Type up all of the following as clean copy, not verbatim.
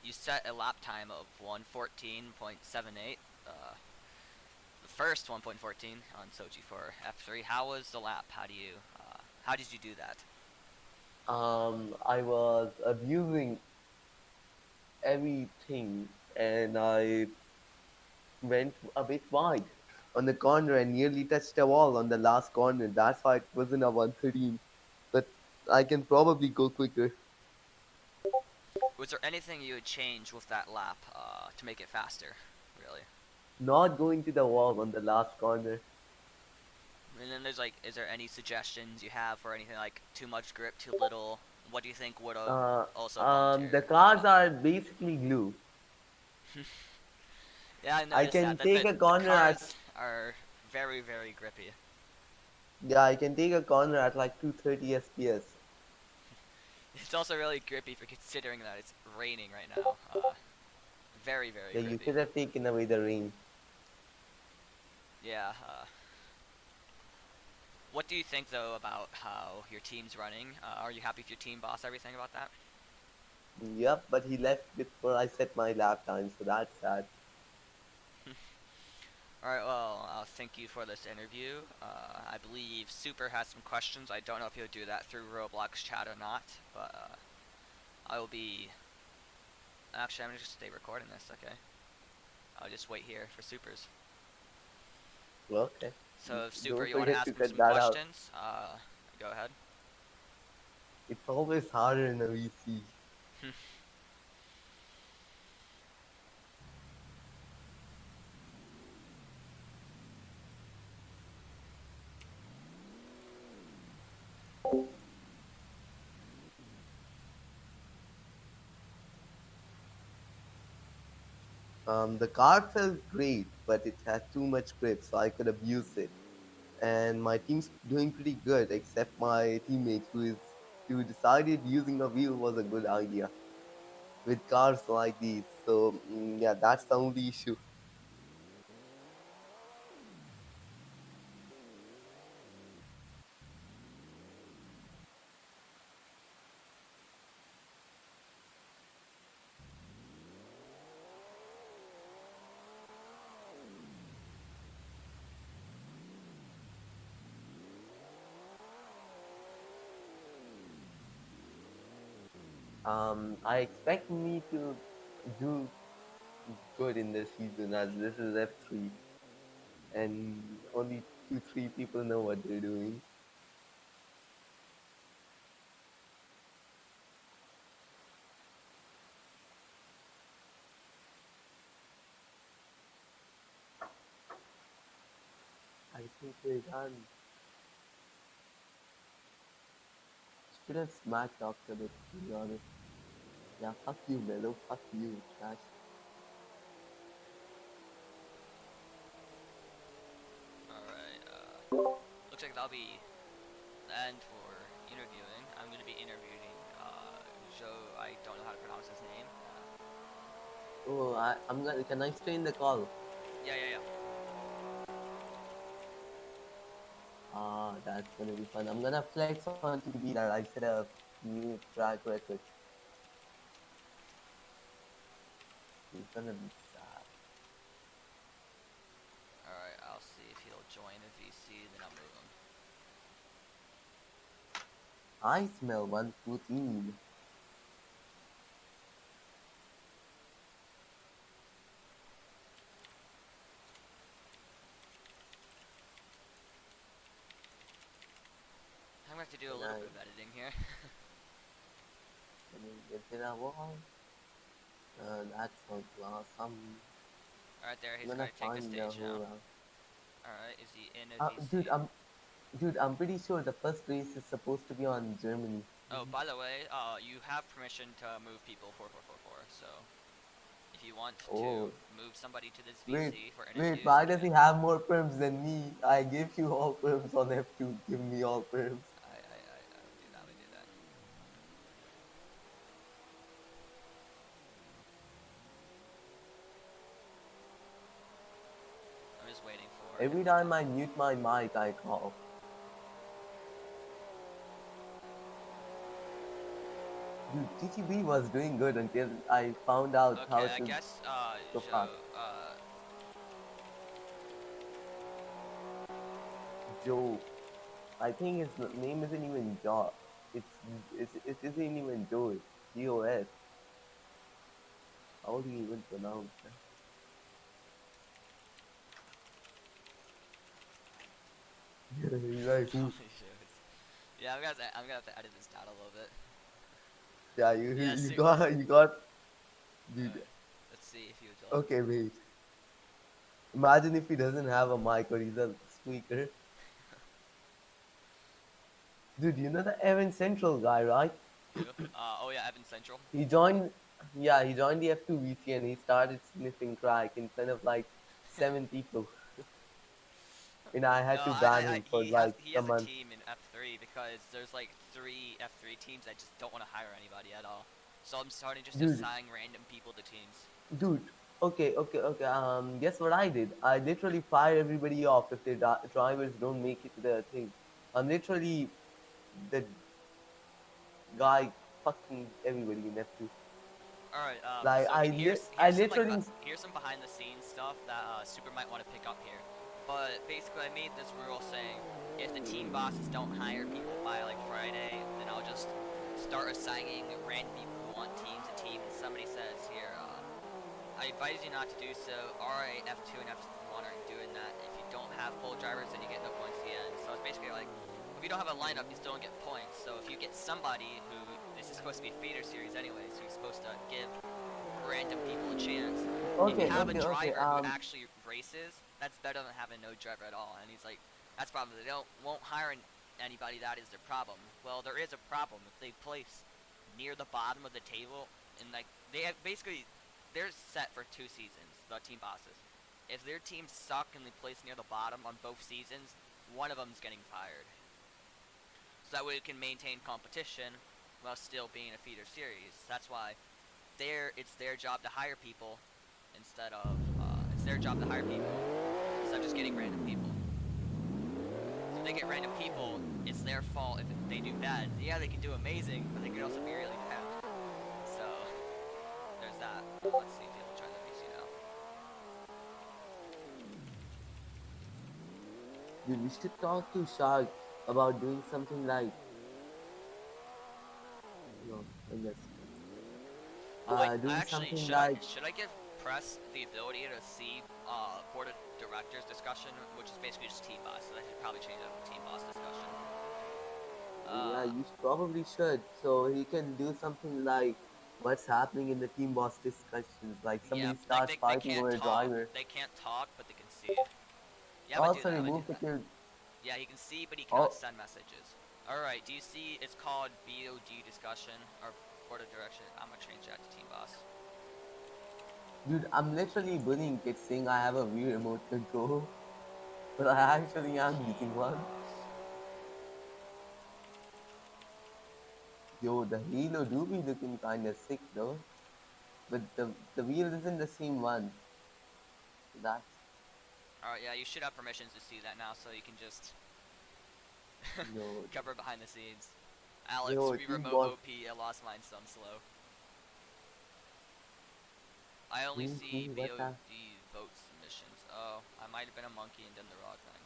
you set a lap time of 1:14.78. The first 1.14 on Sochi for F3. How was the lap? How did you do that? I was abusing everything, and I went a bit wide on the corner and nearly touched a wall on the last corner. That's why it wasn't a 113. But I can probably go quicker. Was there anything you would change with that lap to make it faster? Really? Not going to the wall on the last corner. And then there's like, is there any suggestions you have for anything like too much grip, too little? What do you think would have also bumped The your cars time? are basically glue. Yeah, I I noticed that. can That take the a the corner at cars are very very grippy. yeah, I can take a corner at like 230 FPS. It's also really grippy for considering that it's raining right now. Very very Yeah, you grippy. should have taken away the rain. Yeah. What do you think though about how your team's running? Are you happy with your team boss? Everything about that? Yep, but he left before I set my lap time, so that's sad. All right. Well, thank you for this interview. I believe Super has some questions. I don't know if he'll do that through Roblox chat or not, but I will be. Actually, I'm gonna just stay recording this. Okay. I'll just wait here for Supers. Okay. So, Super, Don't you want to forget to ask him cut some that out. questions? Go ahead. It's always harder in a VC. The car felt great, but it had too much grip, so I could abuse it. And my team's doing pretty good, except my teammate who decided using a wheel was a good idea with cars like these. So yeah, that's the only issue. I expect me to do good in this season as this is F3 and only two, three people know what they're doing. I think we're done. Should have smack talked a bit, to be honest. Yeah, fuck you, Mellow. Fuck you, trash. All right. Looks like that'll be the end for interviewing. I'm gonna be interviewing Joe. I don't know how to pronounce his name. Oh, I'm gonna. Can I stay in the call? Yeah. Ah, that's gonna be fun. I'm gonna flex on TV that I set a new track record. It's gonna be sad. All right. I'll see if he'll join a VC. Then I'll move him. I smell 114. I'm gonna have to do a Can little I? bit of editing here. Can I get in a wall? That sounds awesome. All right, there. I'm He's gonna going to take the find a stage now. whole round. All right. Is he in a Dude, VC? I'm pretty sure the first race is supposed to be on Germany. Oh, by the way, you have permission to move people 4444. So if you want to Oh, move somebody to this wait, VC for wait. interviews, Why you does he can. have more perms than me? I gave you all perms on F2. Give me all perms. I would do that. I would do that. I'm just waiting for him Every to time join. I mute my mic, I cough. Dude, TTB was doing good until I found out how Okay, I to guess go fast. Joe Joe. I think his name isn't even Joe. It isn't even Joe. It's GOS. How do you even pronounce that? He's like who? Holy shit. Yeah, I'm gonna have to edit this down a little bit. Yeah, you Yeah, you super. got dude. Alright. Let's see if he would join. Okay, wait. Imagine if he doesn't have a mic or he's a speaker. Dude, you know the Evan Central guy, right? Who? Oh yeah, Evan Central. He joined, yeah, he joined the F2 VC and he started sniffing crack in front of like 7 people. And I No, had to ban him for like he a has a month. team in F3 because there's like three F3 teams that just don't want to hire anybody at all. So I'm starting just to Dude, assign random people to teams. dude. Okay. Guess what I did? I literally fire everybody off if their drivers don't make it to the thing. I'm literally the guy fucking everybody in F2. All right. Like So I here's some literally, here's some behind the scenes stuff that Super might want to pick up here. But basically, I made this rule saying if the team bosses don't hire people by like Friday, then I'll just start assigning random people who want teams a team. And somebody says here, I advise you not to do so. Alright, F2 and F1 aren't doing that. If you don't have full drivers, then you get no points at the end. So it's basically like, if you don't have a lineup, you still don't get points. So if you get somebody who, this is supposed to be a feeder series anyway, so you're supposed to give random people a chance. If you have a okay. driver who actually races, that's better than having no driver at all. And he's like, that's the problem. They won't hire anybody. That is their problem. Well, there is a problem. If they place near the bottom of the table, and like they have basically they're set for 2 seasons. The team bosses. If their teams suck and they place near the bottom on both seasons, one of them's getting fired. So that way we can maintain competition while still being a feeder series. That's why it's their job to hire people instead of just getting random people. So if they get random people, it's their fault if they do bad. Yeah, they can do amazing, but they can also be really bad. So there's that. Let's see if he'll try the VC now. dude, we should talk to Shark about doing something like, no, I guess, Oh wait, doing actually, something like, should I give press the ability to see board of directors discussion, which is basically just team boss. So I should probably change that to team boss discussion. yeah, Uh, you probably should. So he can do something like what's happening in the team boss discussions. Like yeah, somebody starts they fighting can't over a talk. driver. They can't talk, but they can see. Yeah, I would do Also that. I would do remove the that. kill. Yeah, he can see, but he cannot Oh, send messages. All right, do you see? It's called BOD discussion or board of direction. I'm gonna change that to team boss. dude, I'm literally bullying kids saying I have a Wii remote control, but I actually am Team using one. boss. Yo, the Halo do be looking kinda sick though, but the wheel isn't the same one. So that's All right, yeah, you should have permissions to see that now, so you can just yo, cover behind the scenes. AL3 team remote boss, OP. I lost mine some slow. I only team see two, what the? BOD vote submissions. Oh, I might have been a monkey and done the wrong thing.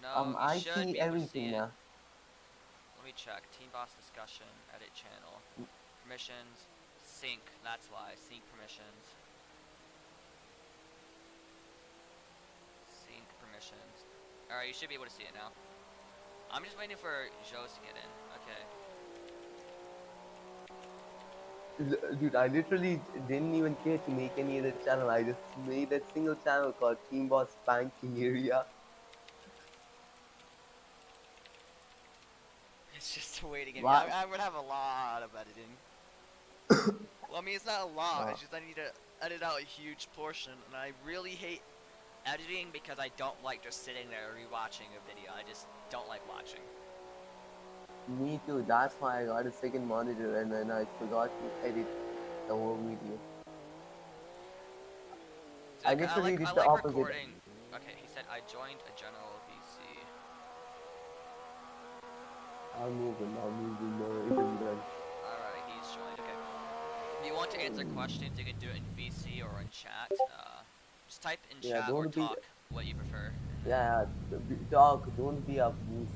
No, you I should see be able to see everything it. now. Let me check. Team boss discussion, edit channel, permissions, sync. That's why sync permissions, sync permissions. All right, you should be able to see it now. I'm just waiting for Joe's to get in. Okay. Dude, I literally didn't even care to make any other channel. I just made that single channel called Team Boss Banking Area. It's just waiting. Why? I would have a lot of editing. Well, I mean, it's not a lot. Uh, It's just I need to edit out a huge portion, and I really hate editing because I don't like just sitting there rewatching a video. I just don't like watching. Me too. That's why I got a second monitor and then I forgot to edit the whole video. See, I like literally I did the like opposite. recording. Okay, he said I joined a general VC. I'll move him. No, it isn't done. All If you want to answer questions, you can do it in VC or in chat. Just type in Yeah, chat or don't be. talk what you prefer, and then. Yeah, talk. Don't be obtuse.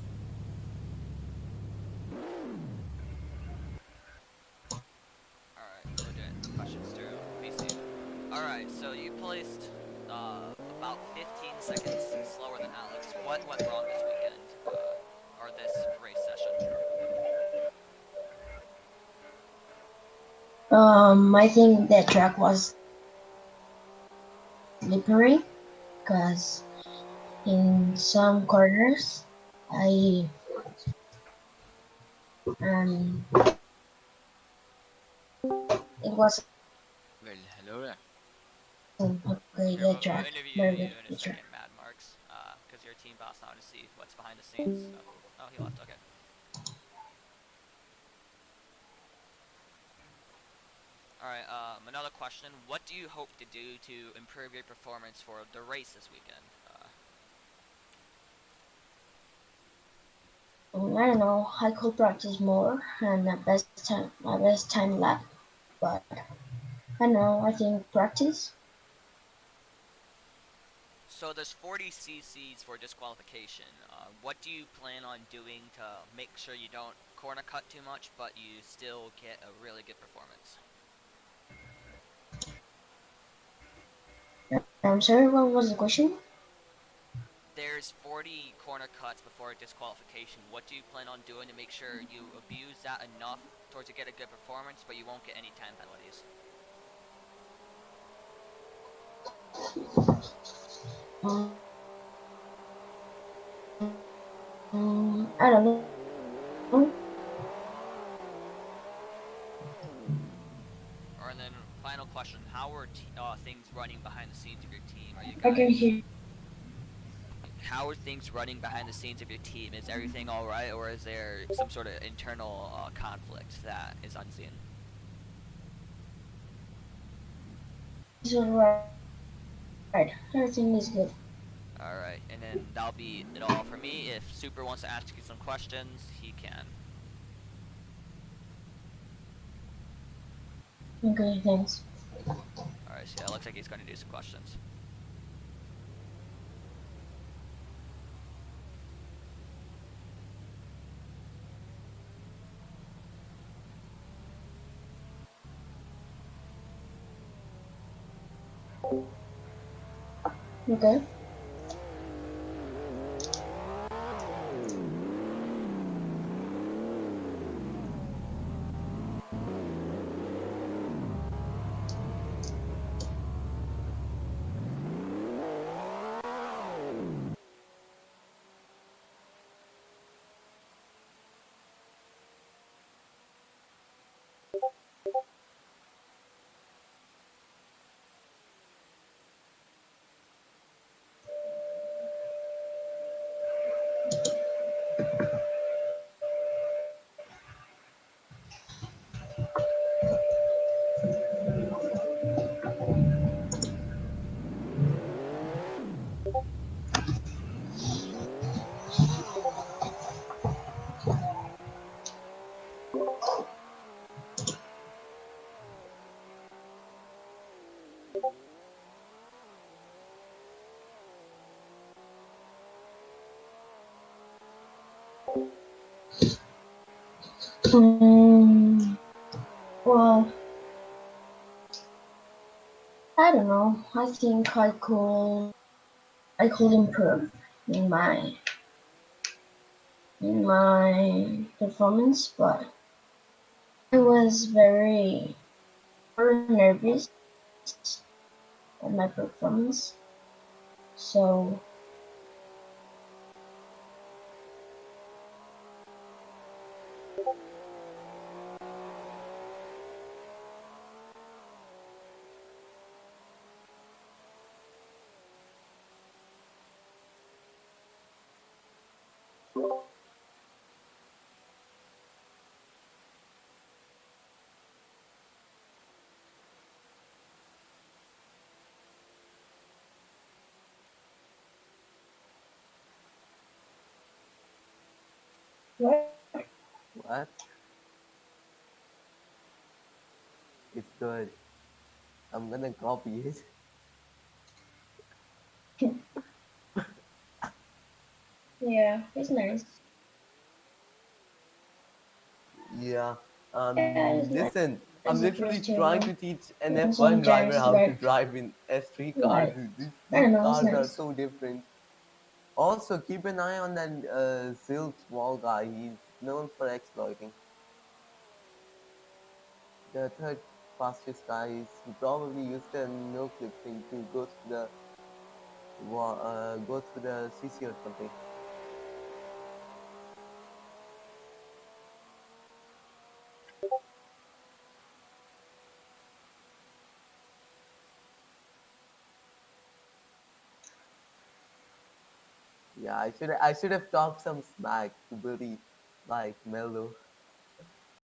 All right, we'll do it. Questions through VC. All right, so you placed about 15 seconds slower than Alex. What went wrong this weekend, or this race session? I think the track was slippery because in some corners I it wasn't Well, hello there. okay Here, the we'll track, interview very you good in a the track. second, Mad Marks, because your team boss now to see what's behind the scenes. Oh, he left. Okay. All right. Another question. What do you hope to do to improve your performance for the race this weekend? I don't know. I could practice more and my best time lap, but I don't know. I think practice. So there's 40 cc's for disqualification. What do you plan on doing to make sure you don't corner cut too much, but you still get a really good performance? I'm sorry. What was the question? There's 40 corner cuts before disqualification. What do you plan on doing to make sure you abuse that enough towards to get a good performance, but you won't get any time penalties? Um, I don't know. Or and then final question: how are things running behind the scenes of your team? Are you I can guys? hear. How are things running behind the scenes of your team? Is everything all right, or is there some sort of internal conflict that is unseen? It's alright. Everything is good. All right, and then that'll be it all for me. If Super wants to ask you some questions, he can. Okay, thanks. All right, so yeah, it looks like he's going to do some questions. Okay. Um, well, I don't know. I think I could improve in my performance, but I was very nervous at my performance. So what? What? It's good. I'm gonna copy it. Yeah, it's nice. Yeah. Yeah, it's nice. Listen, It's I'm literally interesting. trying to teach an And F1 driver sometimes how to like drive in F3 cars. like I These don't know, it's cars are nice. so different. Also, keep an eye on that Silk small guy. He's known for exploiting. The third fastest guy is he probably used a no clip thing to go through the CC or something. Yeah, I should have talked some smack to Billy like Mello.